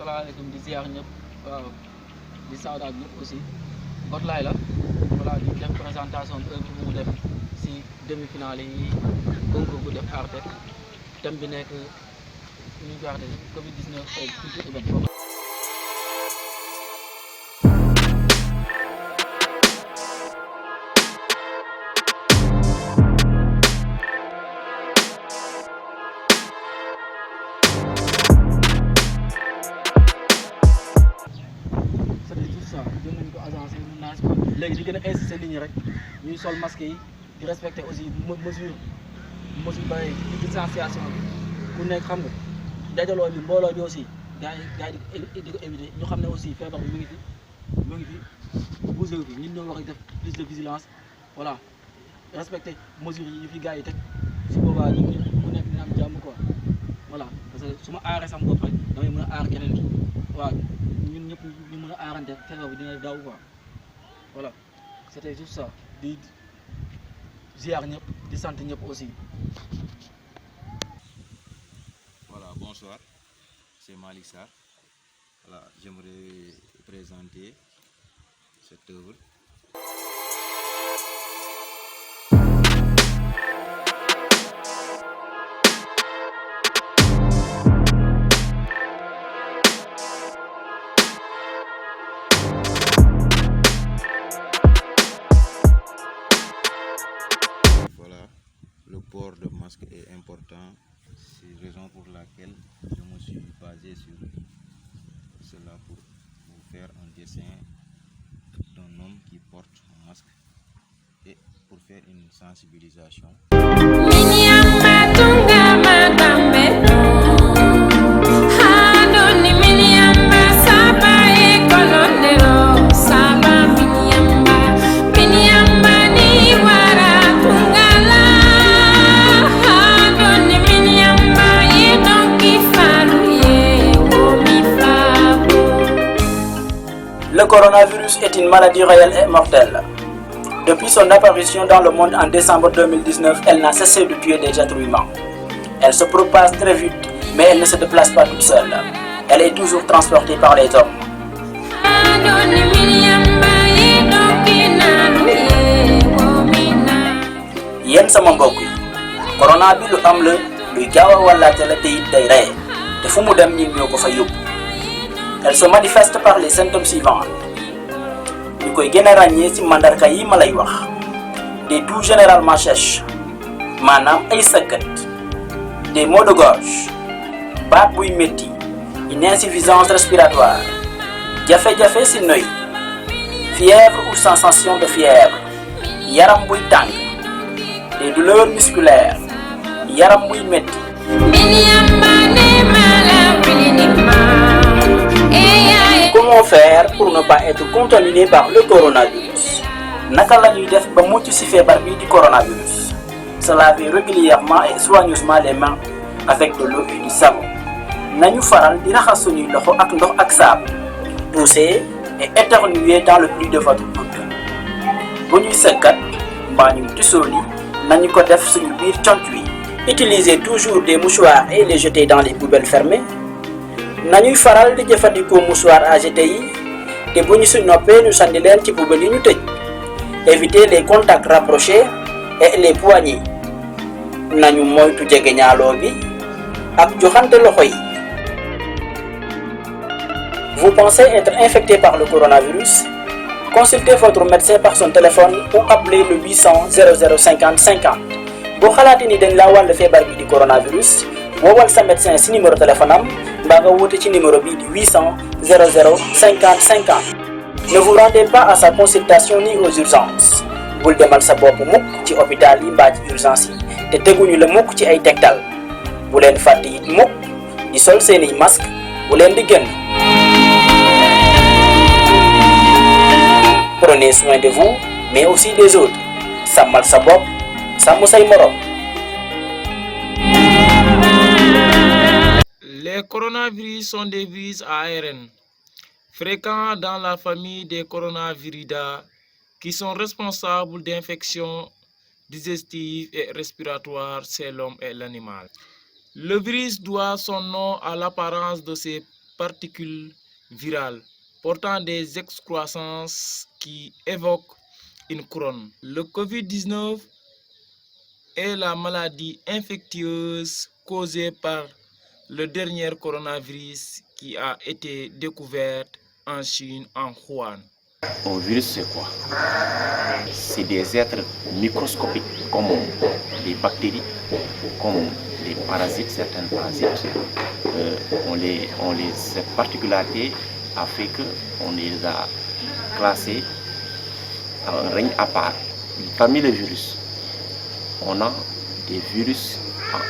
salaamaaleykum di ziar ñëpp waaw di sawdaat ñëpp aussi Botlaay la voilà di def présentation bi œuvre bu mu def si demi-finale yi concours bu def ARTEC thème bi nekk ñu koy wax Covid 19 et culture urbaine. jël nañ ko agencé mun naa léegi di gën a insister nit ñi rek ñuy sol masque yi di respecter aussi mesure bari distanciation bi ku nekk xam nga dajaloo bi mbooloo bi aussi gars yi di ko éviter ñu xam ne aussi feebar bi mu ngi fi bougé wu fi ñun ñoo war a def plus de vigilance voilà respecter mesures yi fi gars yi teg su boobaa ñu ku nekk dina am jàmm quoi voilà parce que su ma aaree sama bopp rek damay mën a aar keneen ki waaw ñun ñëpp ñu mën a aarante feebar bi dina daw quoi voilà c'était juste ça di ziar ñëpp di sant ñëpp aussi. Voilà, bonsoir, c'est Malik Sarr. Voilà, j'aimerais présenter cette œuvre. Le port de masque est important, c'est la raison pour laquelle je me suis basé sur cela pour vous faire un dessin d'un homme qui porte un masque et pour faire une sensibilisation. Le coronavirus est une maladie réelle et mortelle. Depuis son apparition dans le monde en décembre 2019, elle n'a cessé de tuer des êtres humains. Elle se propage très vite, mais elle ne se déplace pas toute seule. Elle est toujours transportée par les hommes. Yéen sama mbokk yi corona bi lu am la luy gaaw a wàllaate la te it day rey te fu mu dem ñun ñoo ko fa yóbbu. Elle se manifeste par les symptômes suivants. Ñu koy gën a ràññee ci mandarga yi ma lay wax. Des toux généralement sèches maanaam ay sëkkat, des maux de gorge, baat buy métti, une insuffisance respiratoire, jafe-jafe ci noy, fièvre ou sensation de fièvre, yaram buy tàng, des douleurs musculaires, yaram buy métti. Comment faire pour ne pas être contaminé par le coronavirus? Naka la ñuy def ba mucc ci feebar bi di coronavirus? Se laver régulièrement et soigneusement les mains avec de l'eau et du savon. Nañu faral di raxas suñuy loxo ak ndox ak saabu. Tousser et éternuer dans le pli de votre coude. Bu ñuy sëkkat mbaa ñuy tisooli nañu ko def suñu biir conc wi. Utilisez toujours des mouchoirs et les jeter dans les poubelles fermées. Nañuy faral di jëfandikoo mouchoir à jeter yi te bu ñu si noppee ñu sànni leen ci poubelle yi ñu tëj. Évitez les contacts rapprochés et les poignées. Nañu moytu jegeñaaloo bi ak joxante loxo yi. Vous pensez être infecté par le coronavirus? Consultez votre médecin par son téléphone ou appelez le 800 00 50 50. boo xalaatee ni dañ laa wàll feebar bi di coronavirus woowal sa médecin si numéro téléphone am mbaa nga woote ci numéro bii di 800 00 50 50. Ne vous rendez pas à sa consultation ni aux urgences. Bul demal sa bopp mukk ci hôpital yi mbaa ci urgence yi te teguñu la mukk ci ay tegtal. Bu leen fàtte it mukk di sol seeni masque bu leen di génn. Prenez soin de vous mais aussi des autres. Sàmmal sa bopp sàmm say morom. Les coronavirus sont des virus à ARN fréquents dans la famille des coronaviridae qui sont responsables d'infections digestives et respiratoires chez l'homme et l'animal. Le virus doit son nom à l'apparence de ses particules virales portant des excroissances qui évoquent une couronne. Le Covid-19 est la maladie infectieuse causée par le dernier coronavirus qui a été découvert en Chine, en Wuhan. Un virus, c'est quoi? C'est des êtres microscopiques comme les bactéries, comme les parasites, certains parasites. Cette particularité a fait qu'on les a classés à un règne à part. Parmi les virus, on a des virus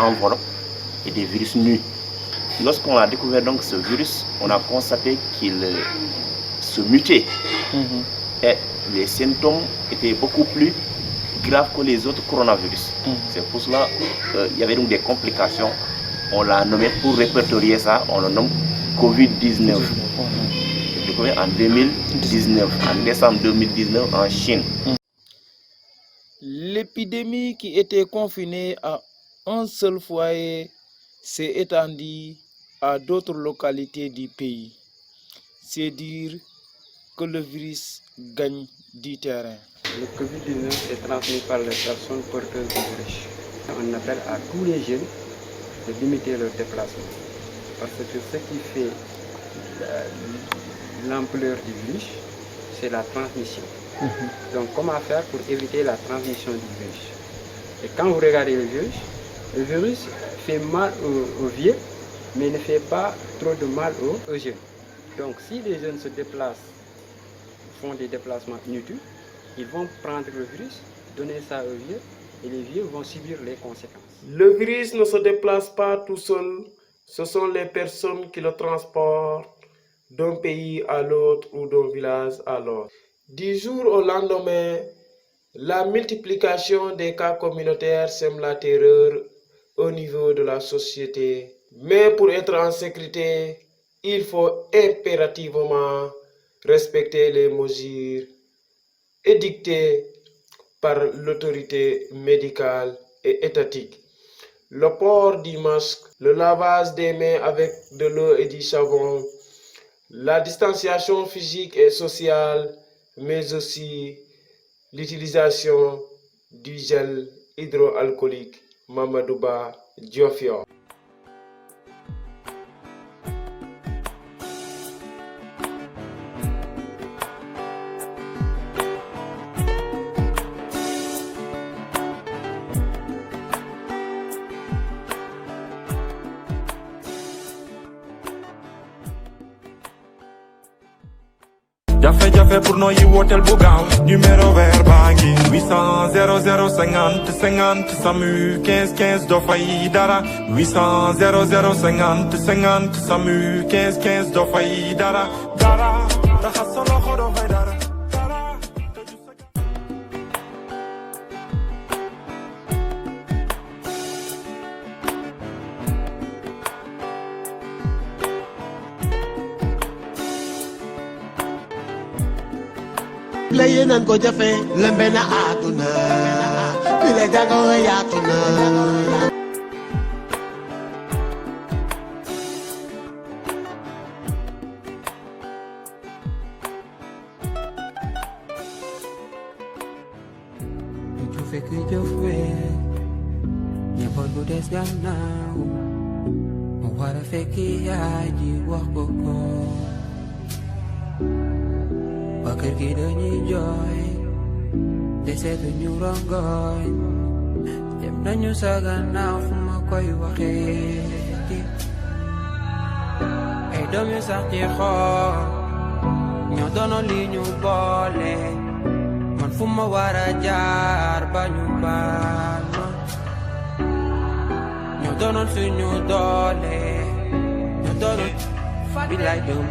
en enveloppe et des virus nus. Lorsqu'on a découvert donc ce virus, on a constaté qu'il se mutait. Et les symptômes étaient beaucoup plus graves que les autres coronavirus. C'est pour cela qu'il y avait donc des complications. On l'a nommé, pour répertorier ça, on le nomme Covid-19. Découvert en 2019, en décembre 2019 en Chine. L'épidémie qui était confinée à un seul foyer s'est étendue à d'autres localités du pays. C'est dire que le virus gagne du terrain. Le Covid-19 est transmis par les personnes porteuses du virus. On appelle à tous les jeunes de limiter leur déplacement. Parce que ce qui fait l'ampleur du virus, c'est la transmission. Donc comment faire pour éviter la transmission du virus? Et quand vous regardez le virus fait mal aux vieux, mais ne fait pas trop de mal aux jeunes. Donc si les jeunes se déplacent, font des déplacements inutiles, ils vont prendre le virus, donner ça aux vieux, et les vieux vont subir les conséquences. Le virus ne se déplace pas tout seul, ce sont les personnes qui le transportent d'un pays à l'autre ou d'un village à l'autre. Du jour au lendemain, la multiplication des cas communautaires sème la terreur au niveau de la société. Mais pour être en sécurité, il faut impérativement respecter les mesures édictées par l'autorité médicale et étatique. Le port du masque, le lavage des mains avec de l'eau et du savon, la distanciation physique et sociale, mais aussi l'utilisation du gel hydroalcoolique Mamadouba Diofior. jafe-jafe pour noyyi wooteel bu gaaw numéro vert baa ngi 800 00 50 50 SAMU 15 15 doo fay dara 800 00 50 50 SAMU 15 15 doo fay dara raxas sa loxo doo fay dara. Layenan ko jafe lembe na aduna bile jago yatuna tu fekk jëf wee ñëppal bu des gannaaw mu war a fekk yaay ji wax ko ko kër gi dañuy jooy deseetu ñu rongoñ dem nañu sa gannaaw fu ma koy waxee ay doom yu sax ci xool ñoo doono li ñu boole man fu ma war a jaar ba ñu baal ma ñoo doonoon suñu doole ñoo doonoon bi lay doom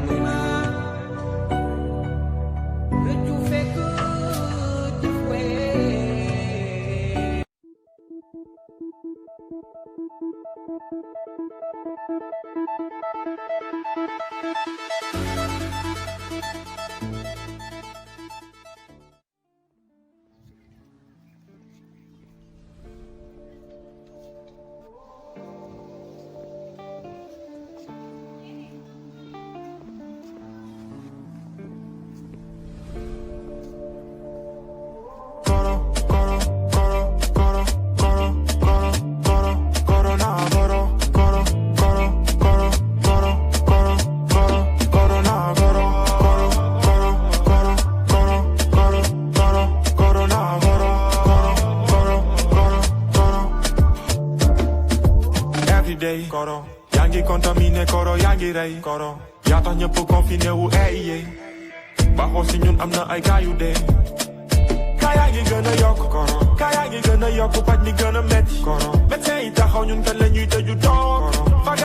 koro yaa ngi rey koro yaa tax ñëpp confiné wu ey baaxoo si ñun am na ay gaa yu dee kaa yaa ngi gën a yokk koro kaa yaa ngi gën a yokk paj mi gën a metti koro médecin yi taxaw ñun kan la ñuy tëju toog